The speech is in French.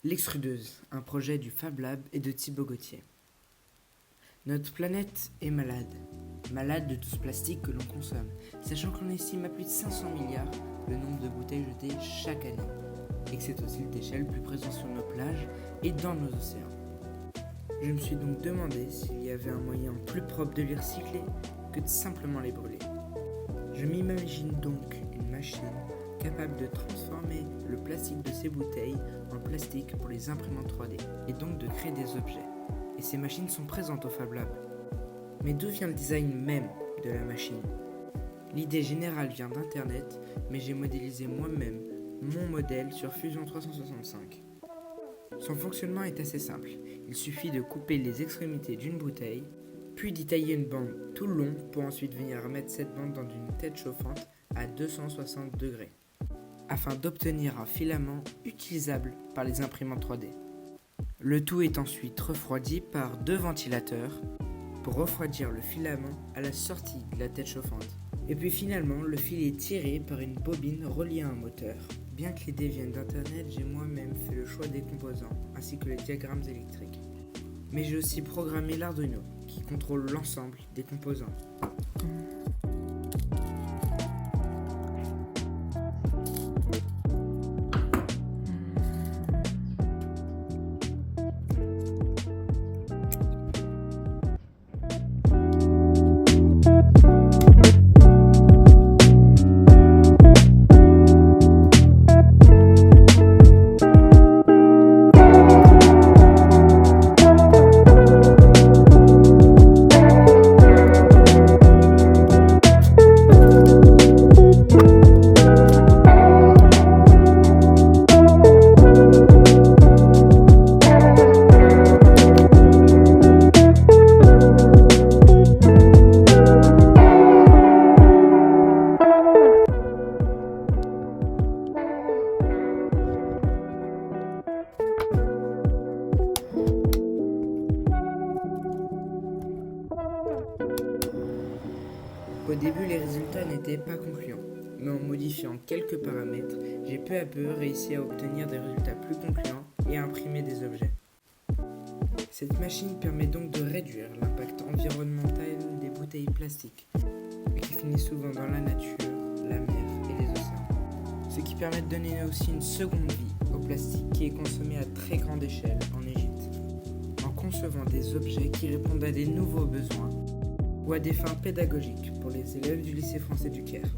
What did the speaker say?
L'extrudeuse, un projet du Fab Lab et de Thibaut Gauthier. Notre planète est malade. Malade de tout ce plastique que l'on consomme, sachant que l'on estime à plus de 500 milliards le nombre de bouteilles jetées chaque année, et que c'est aussi le déchet le plus présent sur nos plages et dans nos océans. Je me suis donc demandé s'il y avait un moyen plus propre de les recycler que de simplement les brûler. Je m'imagine donc une machine capable de transformer le plastique de ces bouteilles en plastique pour les imprimantes 3D, et donc de créer des objets. Et ces machines sont présentes au Fab Lab. Mais d'où vient le design même de la machine ? L'idée générale vient d'Internet, mais j'ai modélisé moi-même mon modèle sur Fusion 365. Son fonctionnement est assez simple. Il suffit de couper les extrémités d'une bouteille, puis d'y tailler une bande tout le long pour ensuite venir mettre cette bande dans une tête chauffante à 260 degrés, afin d'obtenir un filament utilisable par les imprimantes 3D. Le tout est ensuite refroidi par 2 ventilateurs pour refroidir le filament à la sortie de la tête chauffante. Et puis finalement, le fil est tiré par une bobine reliée à un moteur. Bien que l'idée vienne d'Internet, j'ai moi-même fait le choix des composants, ainsi que les diagrammes électriques. Mais j'ai aussi programmé l'Arduino, qui contrôle l'ensemble des composants. Au début, les résultats n'étaient pas concluants, mais en modifiant quelques paramètres, j'ai peu à peu réussi à obtenir des résultats plus concluants et à imprimer des objets. Cette machine permet donc de réduire l'impact environnemental des bouteilles plastiques, qui finissent souvent dans la nature, la mer et les océans. Ce qui permet de donner aussi une seconde vie au plastique qui est consommé à très grande échelle en Égypte, en concevant des objets qui répondent à des nouveaux besoins ou à des fins pédagogiques pour les élèves du lycée français du Caire.